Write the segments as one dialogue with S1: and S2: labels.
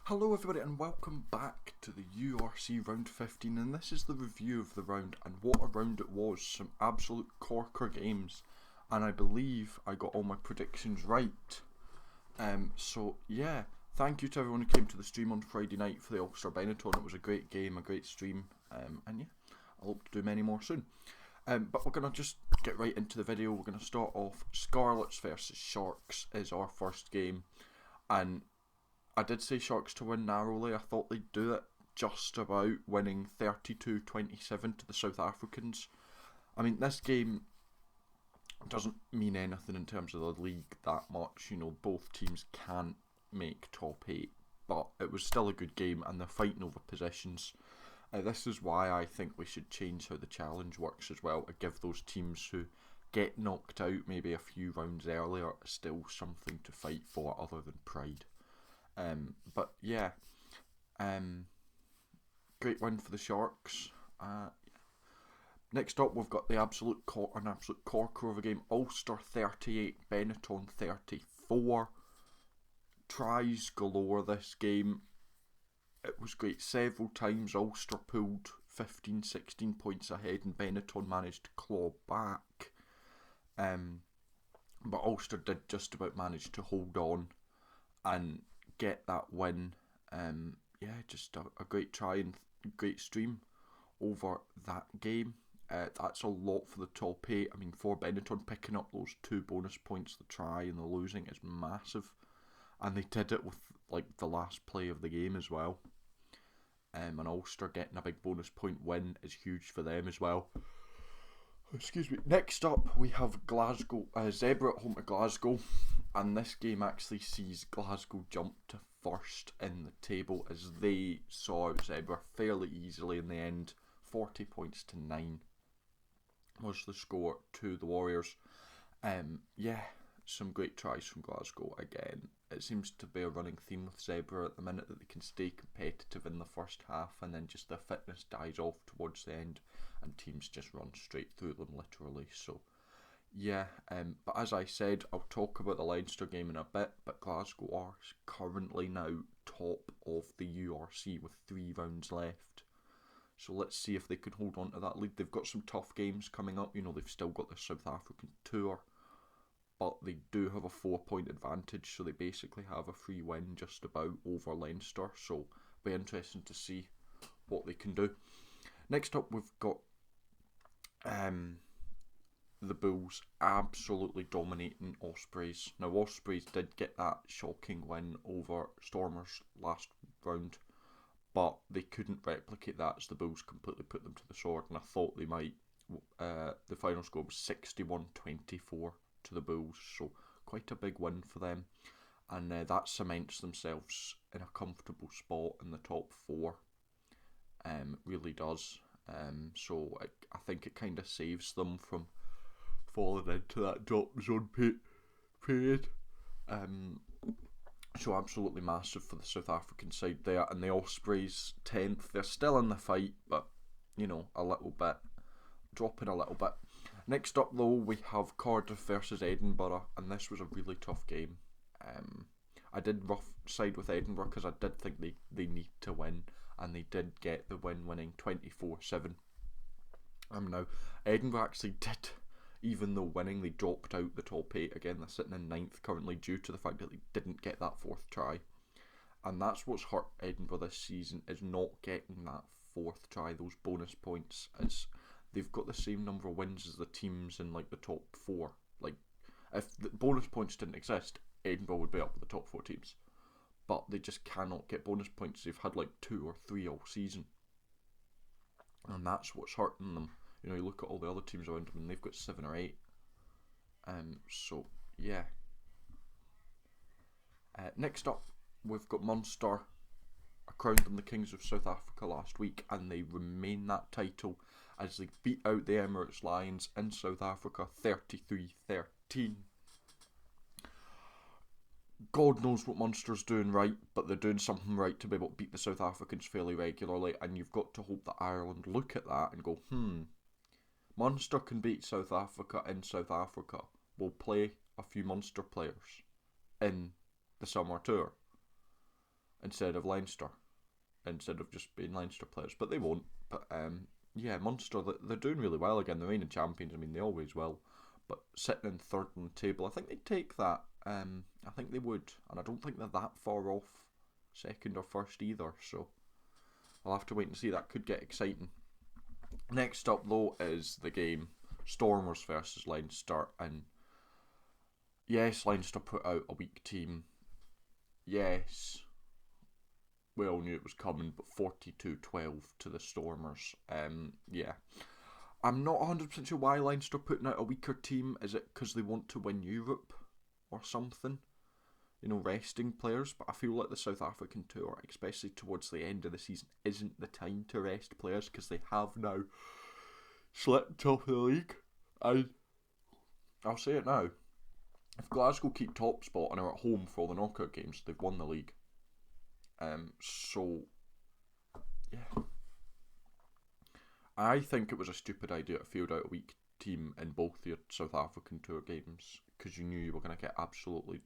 S1: Hello everybody and welcome back to the URC round 15, and this is the review of the round, and what a round it was. Some absolute corker games, and I believe I got all my predictions right. So yeah, thank you to everyone who came to the stream on Friday night for the All-Star Benetton. It was a great game, a great stream, and yeah, I hope to do many more soon. But we're going to just get right into the video. We're going to start off Scarlets versus Sharks is our first game, and I did say Sharks to win narrowly. I thought they'd do it just about, winning 32-27 to the South Africans. I mean, this game doesn't mean anything in terms of the league that much. You know, both teams can't make top 8, but it was still a good game, and they're fighting over positions. This is why I think we should change how the challenge works as well, to give those teams who get knocked out maybe a few rounds earlier still something to fight for other than pride. But yeah, great win for the Sharks. Next up, we've got the absolute corker of a game. Ulster 38, Benetton 34. Tries galore this game. It was great. Several times Ulster pulled 15-16 points ahead and Benetton managed to claw back. But Ulster did just about manage to hold on and get that win. Just a great try and great stream over that game. That's a lot for the top 8. I mean, for Benetton, picking up those 2 bonus points, the try and the losing, is massive. And they did it with like the last play of the game as well. And Ulster getting a big bonus point win is huge for them as well. Excuse me. Next up, we have Glasgow, Zebra at home to Glasgow, and this game actually sees Glasgow jump to first in the table as they saw out Zebra fairly easily in the end. 40 points to 9 was the score to the Warriors. Some great tries from Glasgow again. It seems to be a running theme with Zebra at the minute that they can stay competitive in the first half and then just their fitness dies off towards the end and teams just run straight through them literally. So yeah, but as I said, I'll talk about the Leinster game in a bit, but Glasgow are currently now top of the URC with 3 rounds left. So let's see if they can hold on to that lead. They've got some tough games coming up. You know, they've still got the South African tour, but they do have a 4-point advantage, so they basically have a free win just about over Leinster. So it'll be interesting to see what they can do. Next up, we've got the Bulls absolutely dominating Ospreys. Now, Ospreys did get that shocking win over Stormers last round, but they couldn't replicate that as the Bulls completely put them to the sword, and I thought they might. The final score was 61-24 to the Bulls, so quite a big win for them, and that cements themselves in a comfortable spot in the top 4. Really does. So I think it kind of saves them from falling into that drop zone period. So absolutely massive for the South African side there, and the Ospreys 10th. They're still in the fight, but you know, a little bit, dropping a little bit. Next up though, we have Cardiff versus Edinburgh, and this was a really tough game. I did rough side with Edinburgh because I did think they need to win, and they did get the win, winning 24-7. Now, Edinburgh actually did, even though winning, they dropped out the top 8 again. They're sitting in 9th currently due to the fact that they didn't get that 4th try. And that's what's hurt Edinburgh this season, is not getting that 4th try, those bonus points, as they've got the same number of wins as the teams in like the top 4. Like, if the bonus points didn't exist, Edinburgh would be up with the top 4 teams. But they just cannot get bonus points. They've had like 2 or 3 all season. And that's what's hurting them. You know, you look at all the other teams around them and they've got 7 or 8. So, yeah. Next up, we've got Munster. I crowned them the Kings of South Africa last week, and they remain that title as they beat out the Emirates Lions in South Africa 33-13. God knows what Munster's doing right, but they're doing something right to be able to beat the South Africans fairly regularly, and you've got to hope that Ireland look at that and go, Munster can beat South Africa in South Africa. We'll play a few Munster players in the summer tour. instead of Leinster, instead of just being Leinster players. But they won't. But yeah, Munster, they're doing really well again. They're reigning champions. I mean, they always will. But sitting in third on the table, I think they'd take that. I think they would. And I don't think they're that far off second or first either. So I'll have to wait and see. That could get exciting. Next up, though, is the game Stormers versus Leinster. And yes, Leinster put out a weak team. Yes, we all knew it was coming, but 42-12 to the Stormers. Yeah. I'm not 100% sure why Leinster putting out a weaker team. Is it because they want to win Europe or something? You know, resting players. But I feel like the South African tour, especially towards the end of the season, isn't the time to rest players because they have now slipped top of the league. And I'll say it now. If Glasgow keep top spot and are at home for all the knockout games, they've won the league. So, yeah. I think it was a stupid idea to field out a weak team in both your South African tour games because you knew you were going to get absolutely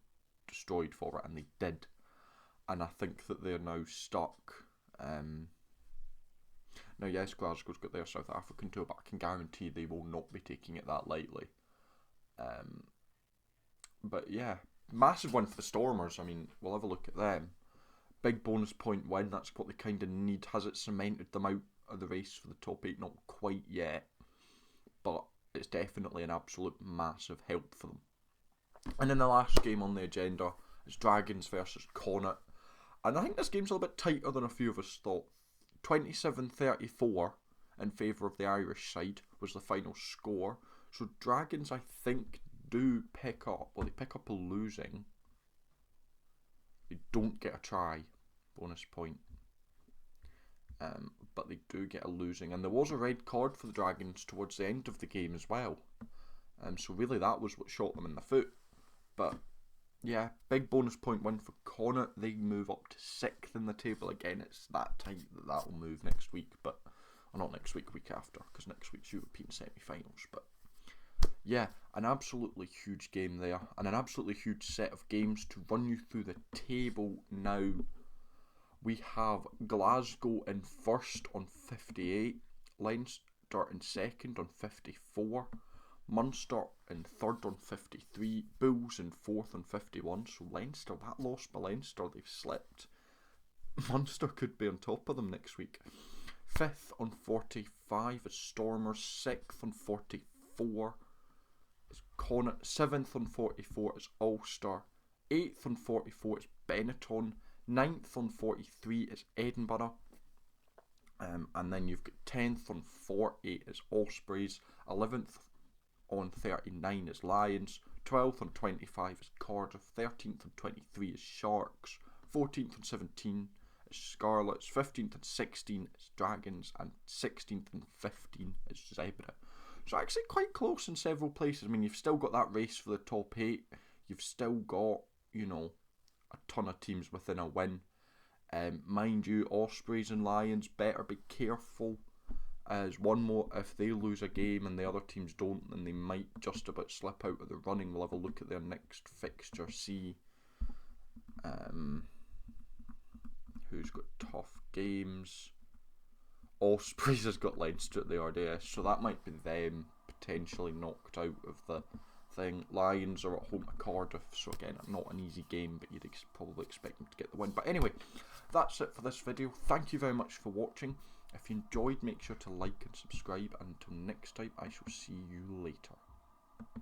S1: destroyed for it, and they did. And I think that they're now stuck. Now, yes, Glasgow's got their South African tour, but I can guarantee they will not be taking it that lightly. But yeah, massive win for the Stormers. I mean, we'll have a look at them. Big bonus point win, that's what they kind of need. Has it cemented them out of the race for the top 8? Not quite yet, but it's definitely an absolute massive help for them. And then the last game on the agenda is Dragons versus Connacht. And I think this game's a little bit tighter than a few of us thought. 27-34 in favour of the Irish side was the final score. So Dragons, I think, do pick up. Well, they pick up a losing. They don't get a try. Bonus point. But they do get a losing. And there was a red card for the Dragons towards the end of the game as well. So really that was what shot them in the foot. But yeah, big bonus point win for Connacht. They move up to 6th in the table again. It's that tight that will move next week. But or not next week, week after. Because next week's European semi-finals. But yeah, an absolutely huge game there. And an absolutely huge set of games to run you through the table now. We have Glasgow in first on 58, Leinster in second on 54, Munster in third on 53, Bulls in fourth on 51. So Leinster, that loss by Leinster, they've slipped. Munster could be on top of them next week. 5th on 45 is Stormers, 6th on 44 is Connacht, 7th on 44 is Ulster, 8th on 44 is Benetton, 9th on 43 is Edinburgh, and then you've got 10th on 48 is Ospreys, 11th on 39 is Lions, 12th on 25 is Cardiff, 13th on 23 is Sharks, 14th on 17 is Scarlets, 15th and 16 is Dragons, and 16th and 15 is Zebra. So actually quite close in several places. I mean, you've still got that race for the top 8, you've still got, you know, a ton of teams within a win. Mind you, Ospreys and Lions better be careful, as one more, if they lose a game and the other teams don't, then they might just about slip out of the running. We'll have a look at their next fixture, see who's got tough games. Ospreys has got Leinster at the RDS, so that might be them potentially knocked out of the thing. Lions are at home to Cardiff, so again, not an easy game, but you'd probably expect them to get the win. But anyway, that's it for this video. Thank you very much for watching. If you enjoyed, make sure to like and subscribe, and until next time, I shall see you later.